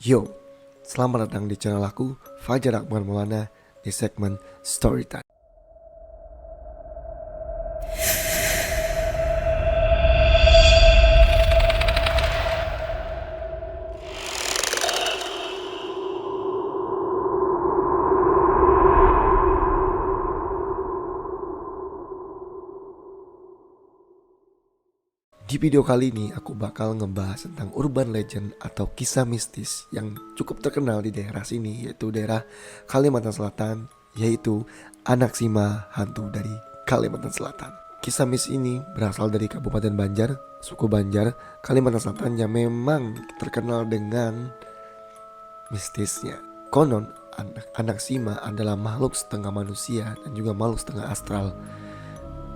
Yo, selamat datang di channel aku, Fajar Akbar Maulana, di segmen Storytime. Di video kali ini aku bakal ngebahas tentang urban legend atau kisah mistis yang cukup terkenal di daerah sini, yaitu daerah Kalimantan Selatan, yaitu Anaksima, hantu dari Kalimantan Selatan. Kisah mistis ini berasal dari Kabupaten Banjar, suku Banjar, Kalimantan Selatan yang memang terkenal dengan mistisnya. Konon Anaksima adalah makhluk setengah manusia dan juga makhluk setengah astral.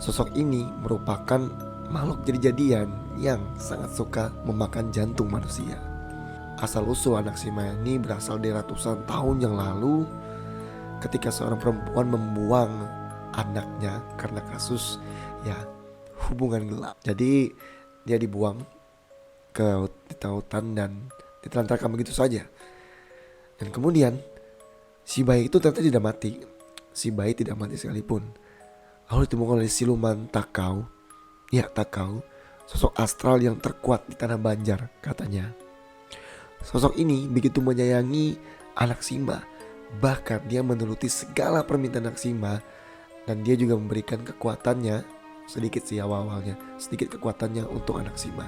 Sosok ini merupakan makhluk jadi-jadian yang sangat suka memakan jantung manusia. Asal-usul Anaksima ini berasal dari ratusan tahun yang lalu ketika seorang perempuan membuang anaknya karena kasus hubungan gelap. Jadi dia dibuang ke hutan dan ditelantarkan begitu saja. Dan kemudian si bayi itu ternyata tidak mati. Si bayi tidak mati sekalipun. Lalu ditemukan oleh siluman Takau. Ya, Takau, sosok astral yang terkuat di tanah Banjar katanya. Sosok ini begitu menyayangi Anaksima, bahkan dia menuruti segala permintaan Anaksima, dan dia juga memberikan kekuatannya, sedikit sih awal-awalnya, sedikit kekuatannya untuk Anaksima.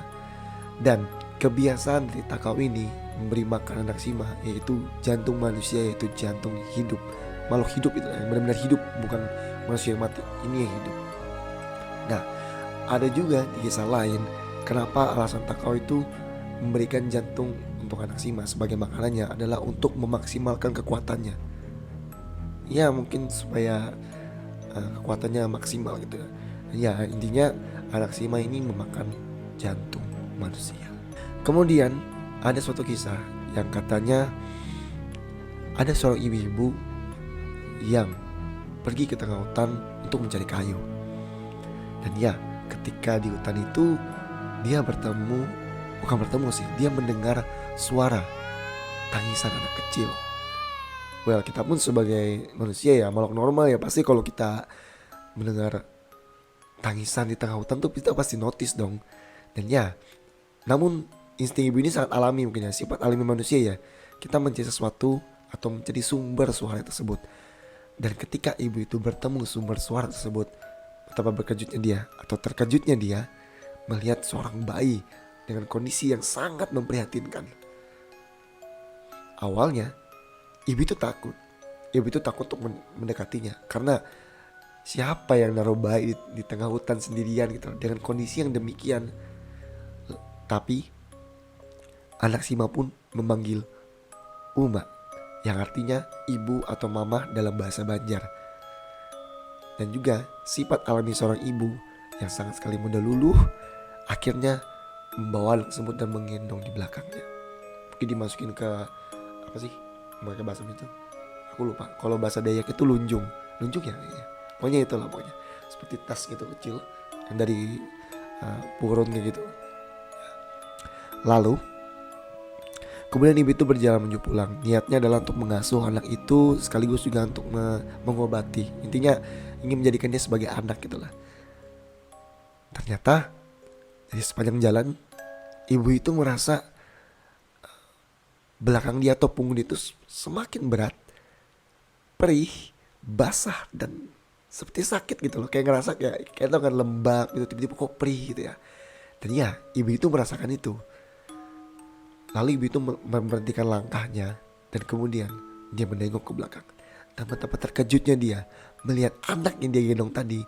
Dan kebiasaan dari Takau ini memberi makan Anaksima, yaitu jantung manusia, yaitu jantung hidup, makhluk hidup itu yang benar-benar hidup, bukan manusia yang mati, ini yang hidup. Nah, ada juga di kisah lain kenapa alasan Takau itu memberikan jantung untuk Anaksima sebagai makanannya adalah untuk memaksimalkan kekuatannya. Ya mungkin supaya kekuatannya maksimal gitu ya. Ya intinya Anaksima ini memakan jantung manusia. Kemudian ada suatu kisah yang katanya ada seorang ibu-ibu yang pergi ke tengah hutan untuk mencari kayu. Dan ya, ketika di hutan itu dia dia mendengar suara tangisan anak kecil. Well, kita pun sebagai manusia ya, makhluk normal ya, pasti kalau kita mendengar tangisan di tengah hutan tuh kita pasti notice dong. Dan ya, namun insting ibu ini sangat alami mungkin ya, sifat alami manusia ya. Kita mencari sesuatu atau mencari sumber suara tersebut. Dan ketika ibu itu bertemu sumber suara tersebut, betapa terkejutnya dia melihat seorang bayi dengan kondisi yang sangat memprihatinkan. Awalnya ibu itu takut untuk mendekatinya, karena siapa yang naruh bayi di tengah hutan sendirian gitu dengan kondisi yang demikian. Tapi Anaksima pun memanggil Uma, yang artinya ibu atau mama dalam bahasa Banjar. Dan juga sifat alami seorang ibu yang sangat sekali mudah luluh akhirnya membawa anak tersebut dan menggendong di belakangnya. Mungkin dimasukin ke apa sih mereka bahasa itu, aku lupa. Kalau bahasa Dayak itu lunjung ya, pokoknya itulah, pokoknya seperti tas gitu kecil yang dari purun kayak gitu. Lalu kemudian ibu itu berjalan menuju pulang. Niatnya adalah untuk mengasuh anak itu sekaligus juga untuk mengobati. Intinya ingin menjadikan dia sebagai anak gitulah. Ternyata dari sepanjang jalan ibu itu merasa belakang dia atau punggung dia itu semakin berat, perih, basah, dan seperti sakit gitu loh. Kayak ngerasa kayak tau kan, lembab gitu, tiba-tiba kok perih gitu ya. Dan ya, ibu itu merasakan itu. Lalu ibu itu memberhentikan langkahnya dan kemudian dia menengok ke belakang. Dan betapa terkejutnya dia melihat anak yang dia gendong tadi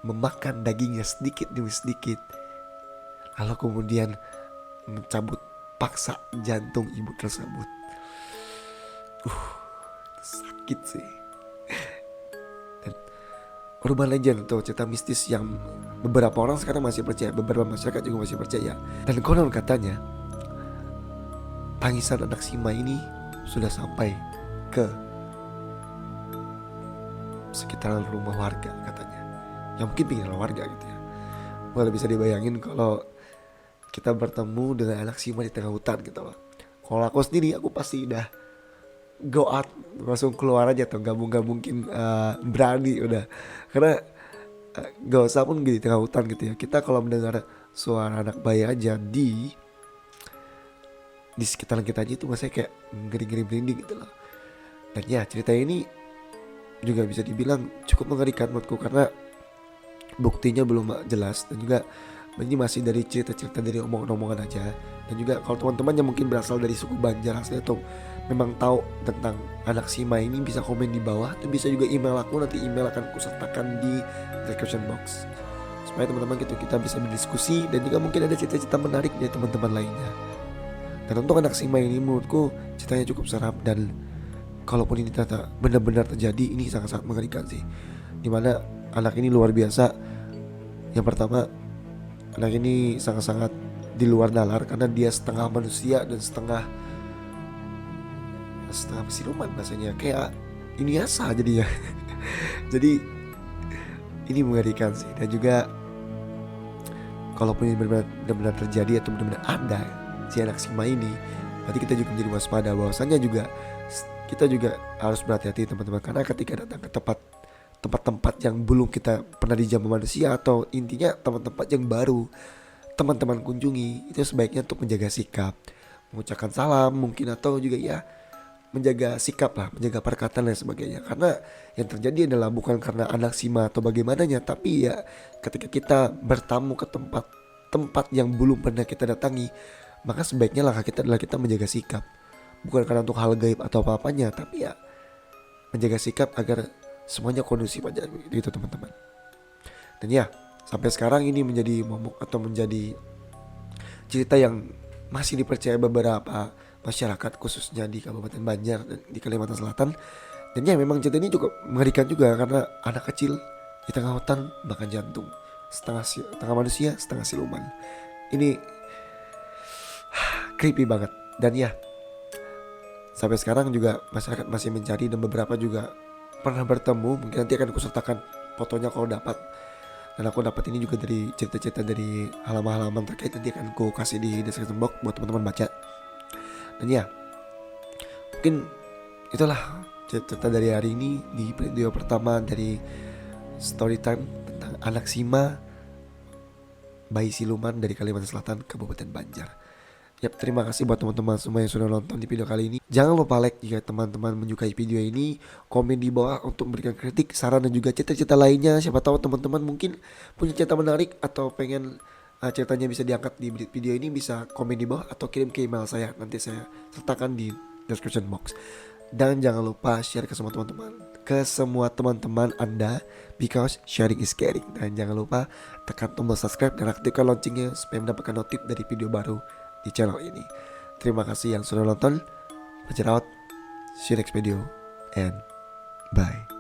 memakan dagingnya sedikit demi sedikit. Lalu kemudian mencabut paksa jantung ibu tersebut. Sakit sih. Dan urban legend atau cerita mistis yang beberapa orang sekarang masih percaya, beberapa masyarakat juga masih percaya. Dan konon katanya tangisan Anaksima ini sudah sampai ke sekitaran rumah warga katanya, yang mungkin pinggiran warga gitu ya. Boleh bisa dibayangin kalau kita bertemu dengan Anaksima di tengah hutan gitu loh. Kalau aku sendiri, aku pasti udah go out, langsung keluar aja tuh, gak mungkin berani udah. Karena gak usah pun di tengah hutan gitu ya, kita kalau mendengar suara anak bayi aja di sekitaran kita aja itu masih kayak ngeri-ngeri merinding gitu loh. Dan ya cerita ini juga bisa dibilang cukup mengerikan menurutku, karena buktinya belum jelas, dan juga ini masih dari cerita-cerita dari omongan-omongan aja. Dan juga kalau teman-teman yang mungkin berasal dari suku Banjar asli atau memang tahu tentang anak Sima ini, bisa komen di bawah, atau bisa juga email aku, nanti email akan aku sertakan di description box, supaya teman-teman gitu kita bisa berdiskusi, dan juga mungkin ada cerita-cerita menarik dari teman-teman lainnya. Dan untuk anak Sima ini menurutku ceritanya cukup seram, dan kalaupun ini ternyata benar-benar terjadi, ini sangat-sangat mengerikan sih. Dimana anak ini luar biasa. Yang pertama, anak ini sangat-sangat di luar nalar, karena dia setengah manusia dan setengah siluman rasanya, kayak ini asa jadinya. Jadi ini mengerikan sih. Dan juga kalaupun ini benar-benar terjadi atau benar-benar ada si anak Sima ini, berarti kita juga menjadi waspada, bahwasanya juga kita juga harus berhati-hati teman-teman, karena ketika datang ke tempat-tempat yang belum kita pernah dijamah manusia, atau intinya tempat-tempat yang baru teman-teman kunjungi, itu sebaiknya untuk menjaga sikap, mengucapkan salam mungkin, atau juga ya menjaga sikap lah, menjaga perkataan dan sebagainya. Karena yang terjadi adalah bukan karena anak Sima atau bagaimananya, tapi ya ketika kita bertamu ke tempat yang belum pernah kita datangi, maka sebaiknya langkah kita adalah kita menjaga sikap, bukan karena untuk hal gaib atau apa-apanya, tapi ya menjaga sikap agar semuanya kondusif aja gitu teman-teman. Dan ya sampai sekarang ini menjadi momok atau menjadi cerita yang masih dipercaya beberapa masyarakat, khususnya di Kabupaten Banjar dan di Kalimantan Selatan. Dan ya memang cerita ini cukup mengerikan juga, karena anak kecil di tengah hutan makan jantung, setengah manusia setengah siluman. Ini creepy banget. Dan ya sampai sekarang juga masyarakat masih mencari, dan beberapa juga pernah bertemu. Mungkin nanti akan aku sertakan fotonya kalau dapat. Dan aku dapat ini juga dari cerita-cerita dari halaman-halaman terkait, nanti akan aku kasih di description box buat teman-teman baca. Dan ya mungkin itulah cerita dari hari ini di video pertama dari story time tentang anak Sima, bayi siluman dari Kalimantan Selatan, Kabupaten Banjar. Yap, terima kasih buat teman-teman semua yang sudah nonton di video kali ini. Jangan lupa like jika teman-teman menyukai video ini, komen di bawah untuk memberikan kritik, saran, dan juga cerita-cerita lainnya. Siapa tahu teman-teman mungkin punya cerita menarik atau pengen ceritanya bisa diangkat di video ini, bisa komen di bawah atau kirim ke email saya, nanti saya sertakan di description box. Dan jangan lupa share ke semua teman-teman Anda, because sharing is caring. Dan jangan lupa tekan tombol subscribe dan aktifkan loncengnya supaya mendapatkan notif dari video baru di channel ini. Terima kasih yang sudah nonton. Peace out. See you next video and bye.